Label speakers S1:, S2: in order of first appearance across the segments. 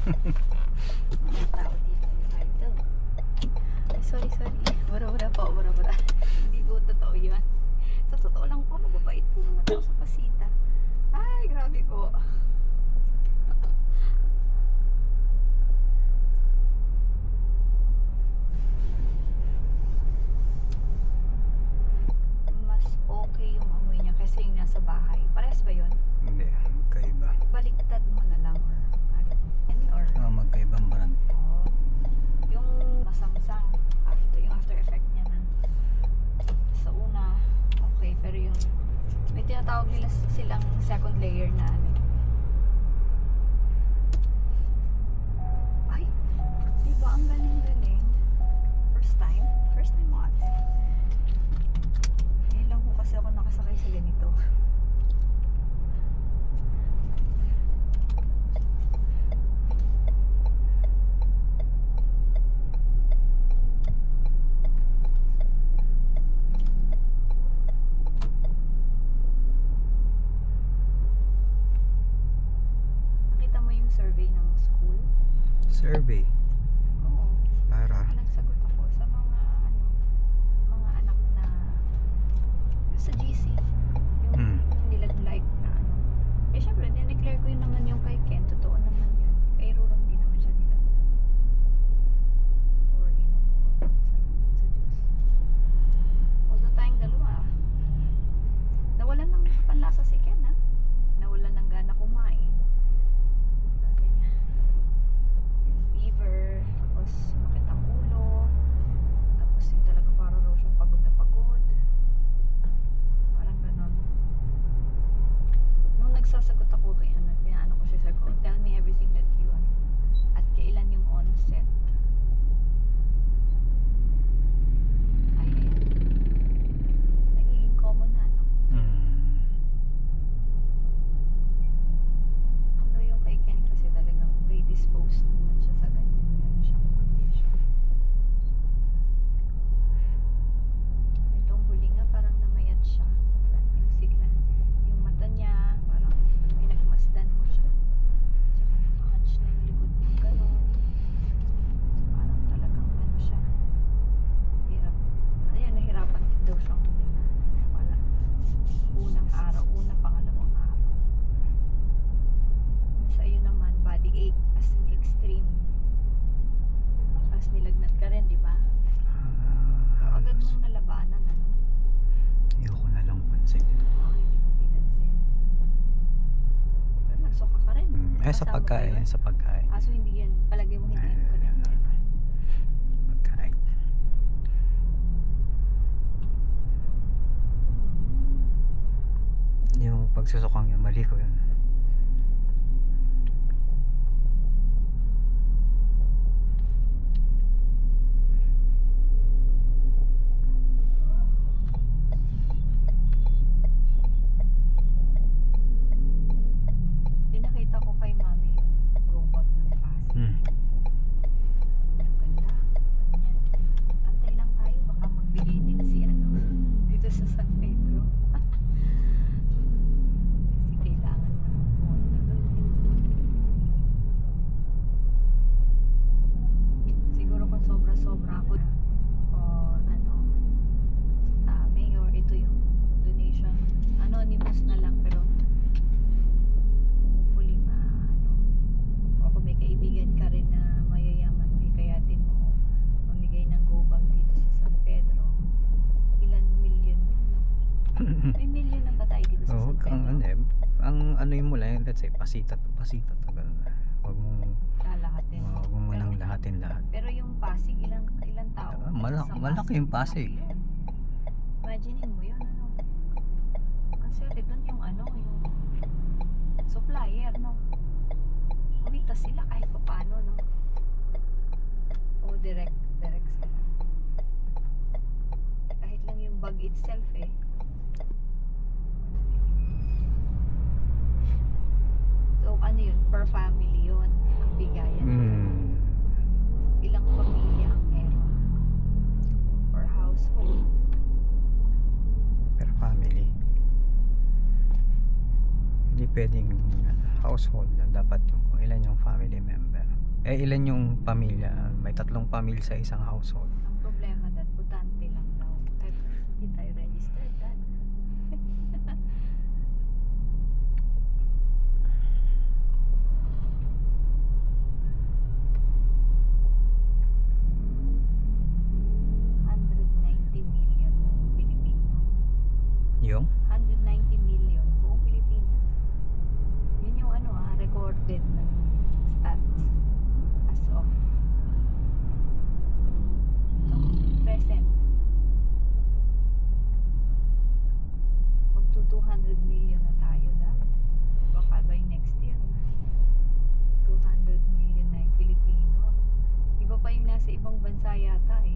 S1: Mga tao dito. Ito. Ay, sorry. Wala po. Hindi po totoo yun. Sa totoo lang po, mababait po mga tao sa Pasita. Ay, grabe po. Mas okay yung amoy niya kasi yung nasa bahay. Parehas ba yun?
S2: Hindi, magkaiba.
S1: Baliktad mo na lang or
S2: Magkaibang brand.
S1: oh, yung masangsang yung after effect niya na sa una okay, pero yung may tinatawag nila silang second layer na ano. Ay, diba ang galing first time mo ate. Ngayon lang po kasi ako nakasakay sa ganito. Survey ng school.
S2: Survey?
S1: Oo.
S2: Para?
S1: Nagsagot ako sa mga mga anak na sa GC. Yung nilag-like na ano. Eh syempre, dineclare ko yun naman yung kay Ken. Totoo naman yun. Kay Rurong di naman siya nilag. Or salamat sa Diyos. Although tayong dalawa, nawalan ng panlasa si Ken ha. Nawalan ng gana kumain. Tapos makit ang ulo, tapos yung talagang para raw siyang pagod na pagod, parang ganon. Nung nagsasagot ako kay pinaano ko siya, sabi ko, tell me everything that you at kailan yung onset. Ay, nagiging common na no? Although yung kay Ken kasi talagang predisposed naman siya sa ganyan. Itong huli nga parang namayat siya. Yung sigla, yung mata niya parang pinagmasdan mo siya. Tsaka naka-hunch na yung likod mo gano'n. So parang talagang ano siya, hirap. Ayun, nahirapan daw siyang huminga. Wala. Unang araw, pangalawang araw. Sa iyo naman, body ache as in extreme. Tapos nilagnat ka rin, di ba? Agad mong nalabanan, ano?
S2: Ayoko na lang pansin.
S1: Hindi mo pinansin. Pero nagsuka ka rin.
S2: Sa pagkain.
S1: So hindi yan. Palagay mo hindi yan connected.
S2: Pagkain. Yung pagsusukang yung mali ko yun.
S1: Pinakita ko kay mami yung grow bag ng Pasig. Ang ganda. Ganyan. Antay lang tayo. Baka magbigay din si dito sa San Pedro. Kasi kailangan mo ng pondo doon. Siguro kung sobra-sobra ako mayor, ito yung donation. Anonymous na lang pero hopefully o kung may kaibigan ka rin na mayayaman, may kayatin mo mamigay ng go bag dito sa San Pedro. Ilan million yan, no? May million na ba tayo dito sa San Pedro?
S2: Ang ano yung mula, let's say pasita tagal na. Huwag mong
S1: Lalahatin.
S2: Huwag mo nang lahatin lahat.
S1: Pero yung Pasig, ilang tao?
S2: Malaki yung Pasig.
S1: Imaginein mo yun, ano? Ang swerte doon yung yung supplier, no? Kumita sila kahit pa paano, no? O direct sila. Kahit lang yung bag itself, So, ano yun? Per family yun. Ang bigayan. Ilang pamilya ang meron? Per household.
S2: Per family. Hindi pwedeng household. Dapat kung ilan yung family member. Eh, ilan yung pamilya? May 3 pamilya sa isang household.
S1: Ang problema dad, butante lang daw. Kahit hindi tayo registered dad. $190 million ng Pilipino.
S2: Yung?
S1: 190 million buong Pilipinas. Yun yung recorded na stats as of present. Magto 200 million na tayo dad. Baka by next year 200 million na yung Pilipino. Iba pa yung nasa ibang bansa yata eh.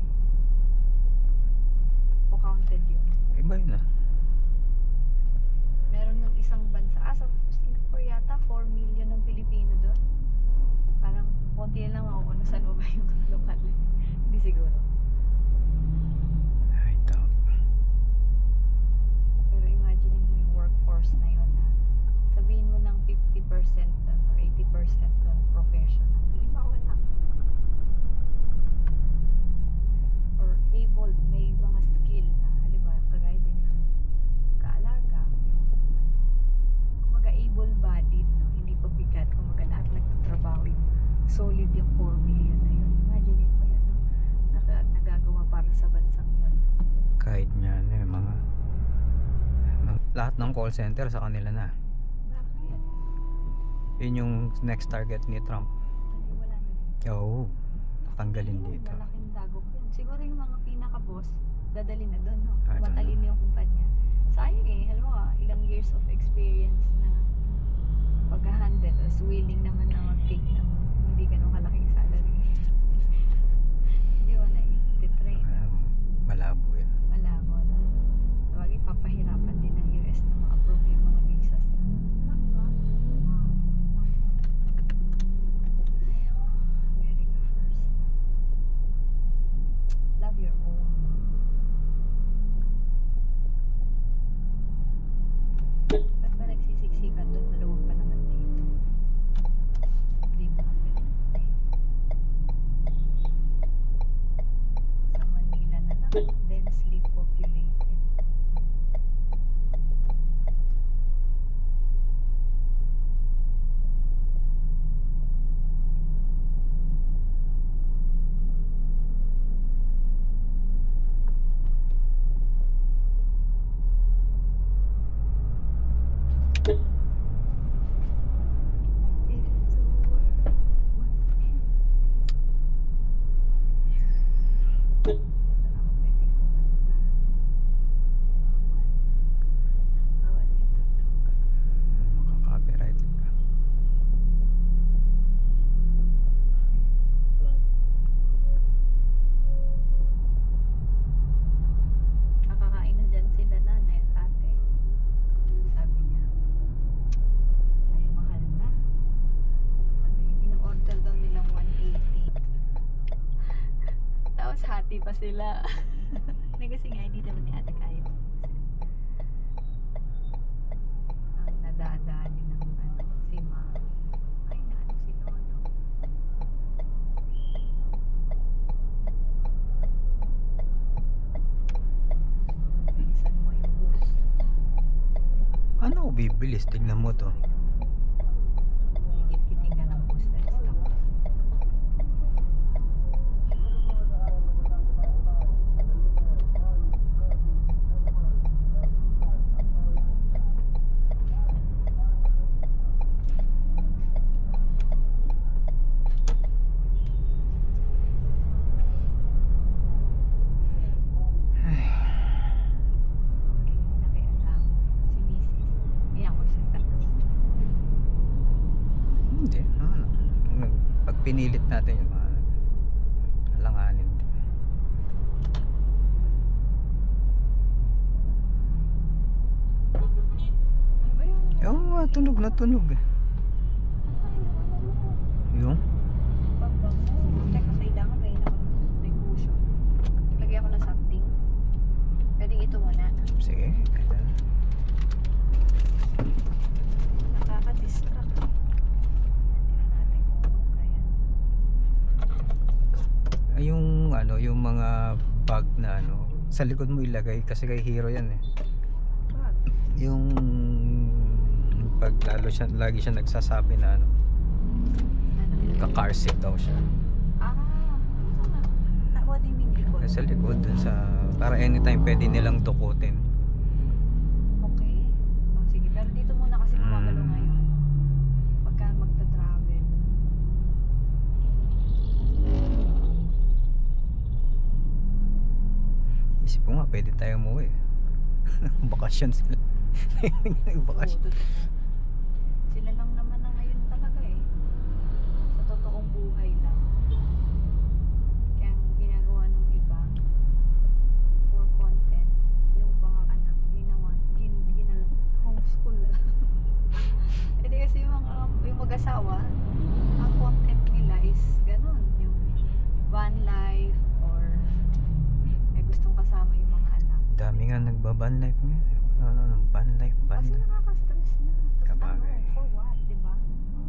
S1: O counted yun.
S2: Iba yun ah.
S1: Meron ng isang bansa, sa Singapore yata, 4 million ng Pilipino doon. Parang konti lang ako kung saan ba yung lokal. Hindi siguro.
S2: I doubt.
S1: Pero imagine mo yung workforce na yun na sabihin mo ng 50% doon or 80% doon professional. Halimbawa lang. Or able, may mga skill na halimbawa kagaya din ng kaalaga, yung kumaga able-bodied, no? Hindi pa bigat, kumaga lahat nagtatrabaho yung solid yung 4 million na yun. Imagine mo yan, no? Nagagawa para sa bansang yun.
S2: Kahit nga ano yung mga lahat ng call center sa kanila na.
S1: Bakit?
S2: Yun yung next target ni Trump.
S1: Hindi, wala na dito.
S2: Oo. Tanggalin dito.
S1: Malaking dagok yun. Siguro yung mga pinaka-boss, dadali na doon, no?
S2: I don't
S1: Matalino
S2: know.
S1: yung kumpanya. Sayang eh, halimbawa, ilang years of experience na pag-handle, as willing naman na mag-take ng hindi ganun kalaking salary. Hindi mo na i-train.
S2: Malabo yun.
S1: Malabo na. Sabagay, papahirapan din ng US na ma-approve yung mga visas na. America first. Love your own. Ba't ba nagsisiksikan doon? Maluwag pa naman dito. Di ba? Sa Manila na lang, densely populated. If the world was ending. Wala ako pwedeng kumanta. Bawal itutug.
S2: Makaka-copyright ka.
S1: Nakakain na dyan sila nanay at ate. Sabi niya, ay mahal na. Sabi niya, in-order daw nilang 180. Tapos hati pa sila. Na kasi nga, hindi naman ni ate kaya. Ang nadadali ng si Mami. Ay, si Lolo. Bilisan mo yung bus.
S2: Ano bibilis? Tignan mo to.
S1: Higit-giting ka ng bus dahil stop. Sorry, nakialam. Si Mrs. Iyan ko sa
S2: Hindi. Ano? Pag pinilit natin yung mga alanganin.
S1: Ano ba yung...
S2: Oo, tunog na tunog. Yung?
S1: Pagbango. Teka, kailangan may cushion. Lagyan ko ng something. Pwedeng ito muna.
S2: Sige. Ito.
S1: Nakaka-distract. Tingnan natin kung okay yan.
S2: yung ano, yung mga bag na ano, sa likod mo ilagay kasi kay Hero yan eh.
S1: Wag.
S2: Yung pag lagi siya nagsasabi na ano,
S1: Ano?
S2: ka-car seat daw siya.
S1: What do you mean likod?
S2: Sa likod dun sa, para anytime pwede nilang dukutin.
S1: Okay. Oh, sige, pero dito muna kasi gumagalaw ngayon. Pagka magta-travel.
S2: Isip ko nga, pwede tayo umuwi. Bakasyon sila. Bakasyon.
S1: Oo, totoo. Sila lang naman na ngayon talaga eh. Sa totoong buhay lang. Kaya ang ginagawa ng iba for content, yung mga anak, homeschool na lang. Hindi kasi yung mag-asawa, ang content nila is ganun. Yung van life or gustong kasama yung mga anak.
S2: Dami nga nagba-van life ngayon. Van life.
S1: Kasi nakaka-stress na. Tapos
S2: Kabagay.
S1: for what, di ba?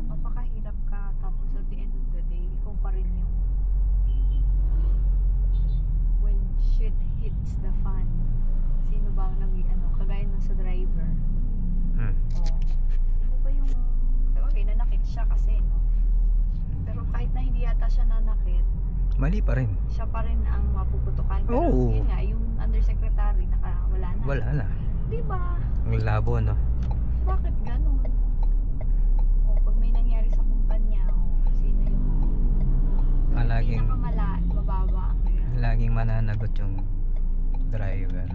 S1: Mapakahirap ka, tapos at the end of the day, ikaw pa rin yung when shit hits the fan, sino ba ang kagaya nun sa driver? Sino ba yung, okay, nanakit siya kasi, no? Pero kahit na hindi yata siya nanakit,
S2: Mali pa rin.
S1: siya pa rin ang mapuputukan. Pero
S2: Oo.
S1: yun nga, yung undersecretary, wala na.
S2: Wala na.
S1: Di ba?
S2: Ang labo, no?
S1: Bakit ganun? O, pag may nangyari sa kumpanya, sino yung
S2: Laging
S1: mababa ang
S2: laging mananagot yung driver.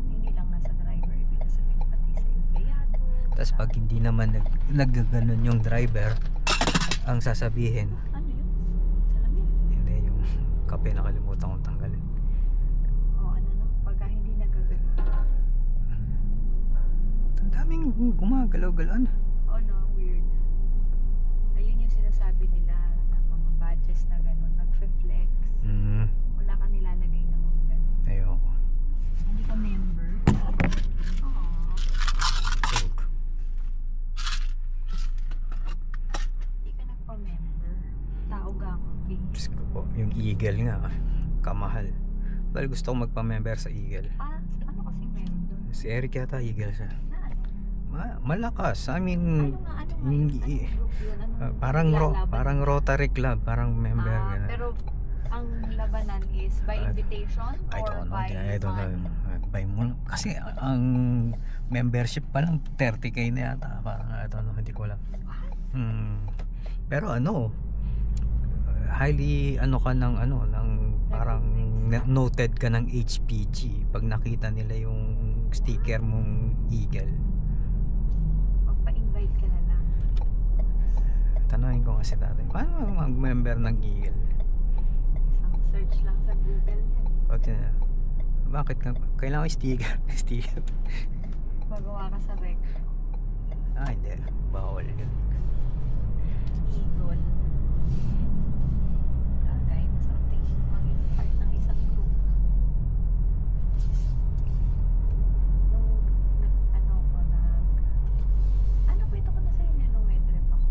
S1: hindi lang nasa driver, ibig sabihin pati sa empleyado.
S2: Tapos pag hindi naman naggaganon yung driver, ang sasabihin,
S1: Ano yun? Salamin?
S2: hindi, yung kape nakalimutan kong tanggalin.
S1: O ano no? Pagka hindi nagagano.
S2: Ang daming gumagalaw-galaw.
S1: Oh no, weird. Ayun yung sinasabi nila na mga badges na gano'n, nag-flex. Wala ka nilalagay na mga gano'n.
S2: Ayoko.
S1: Hindi ka member. Aww.
S2: Joke.
S1: Hindi ka nagpa-member. Tao gangping.
S2: Diyos ko po, yung Eagle nga, kamahal. Well, gusto kong magpa-member sa Eagle.
S1: Ano kasi meron doon?
S2: Si Eric yata Eagle siya.
S1: Na ano?
S2: Malakas. I mean,
S1: Ano nga
S2: yung-
S1: group yun?
S2: parang
S1: Lalaban?
S2: Rotary Club, parang member gano'n.
S1: Pero ang labanan is by invitation
S2: I
S1: or
S2: don't know.
S1: by
S2: I don't
S1: money?
S2: know. By mo. Kasi ang membership pa lang 30k na yata. Parang I don't know. Hindi ko alam. Pero ano, highly ka ng parang noted ka ng HPG pag nakita nila yung sticker mong Eagle.
S1: Magpa-invite ka na lang.
S2: Tanungin ko kasi dati, paano mag-member ng Eagle?
S1: Isang search lang sa Google yan.
S2: Pag bakit kailangan ko sticker? Sticker.
S1: Magawa ka sa rec.
S2: Hindi. Bawal yun.
S1: Eagle. Bagay, masarap tingin maging part ng isang group. Nung kwento ko na sa'yo nung medrep ako.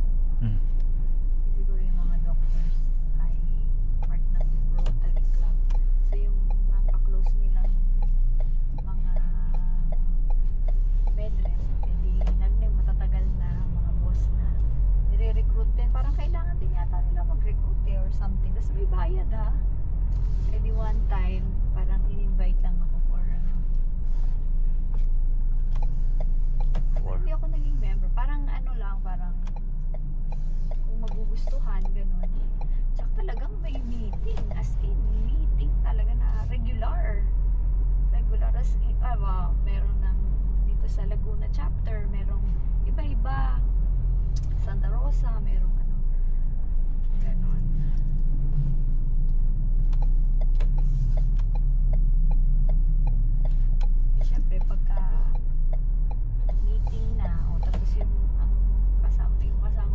S1: Siguro yung mga doctors ay part ng Rotary Club. So yung mga ka-close nilang mga medrep, edi matatagal na mga boss na nire-recruit din. Parang kailangan din yata nila mag-recruit or something. Tapos may bayad ha. Edi one time, parang in-invite lang ako for hindi ako naging member. Parang parang kung magugustuhan, ganun. Tsaka talagang may meeting. As in, meeting talaga na regular. Regular as in, meron ng dito sa Laguna chapter, merong iba-iba. Santa Rosa, merong ganun. Siyempre, pagka meeting na tapos yung kasama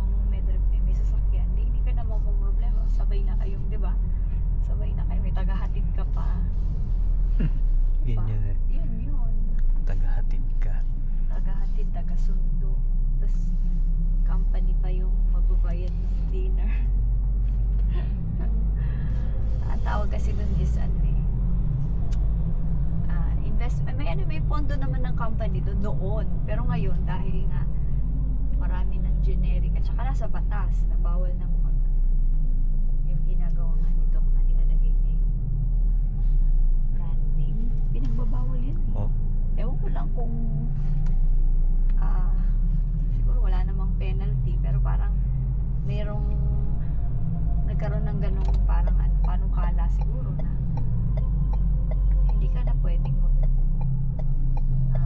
S1: mong medrep may sasakyan, hindi ka na mong problema, sabay na kayong, di ba? Sabay na kayo, may tagahatid ka pa.
S2: Yun eh.
S1: Yun.
S2: Tagahatid ka.
S1: Tagahatid, tagasundo. Tapos company pa yung magbabayad ng dinner. Ang tao kasi dun is may pondo naman ng company doon noon. Pero ngayon, dahil nga marami ng generic at saka nasa batas na bawal ng yung ginagawa nga nito na nilalagay niya yung brand name, pinagbabawal yun eh.
S2: Oh.
S1: Ewan ko lang kung siguro wala namang penalty, pero parang merong nagkaroon ng ganong parang panukala siguro na hindi ka na pwedeng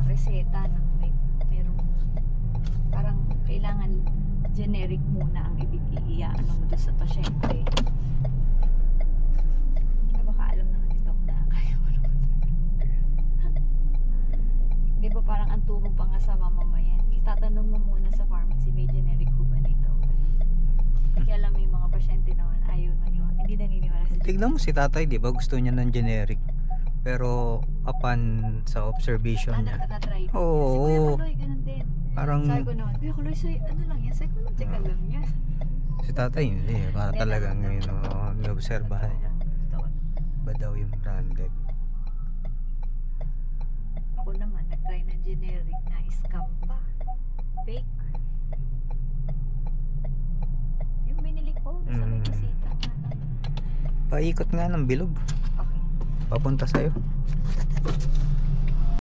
S1: reseta ng merong parang kailangan generic muna ang ano mo doon sa pasyente. Baka alam naman ito na kaya mo naman. Di ba parang ang turo pa nga sa mamamayan, itatanong mo muna sa pharmacy, may generic ko ba nito? Kaya alam mo yung mga pasyente naman ayaw maniwala, hindi naniniwala sa
S2: Tignan mo si tatay, di ba? Gusto niya ng generic. Pero upon sa observation niya,
S1: na-try.
S2: Oo.
S1: Si Kuya Kaloy, ganun din.
S2: parang
S1: Sabi ko naman, Kuya Kaloy, ano lang yan? Psychological lang yan.
S2: si tatay hindi. Para
S1: Hindi,
S2: talagang
S1: ano,
S2: yun, niobserbahan niya.
S1: Totoo.
S2: Ba daw yung branded?
S1: Ako naman, nag-try ng generic na scam pa. Fake. Yung binili ko, nasa may kasita.
S2: Paikot nga ng bilog.
S1: Okay.
S2: Papunta sa'yo.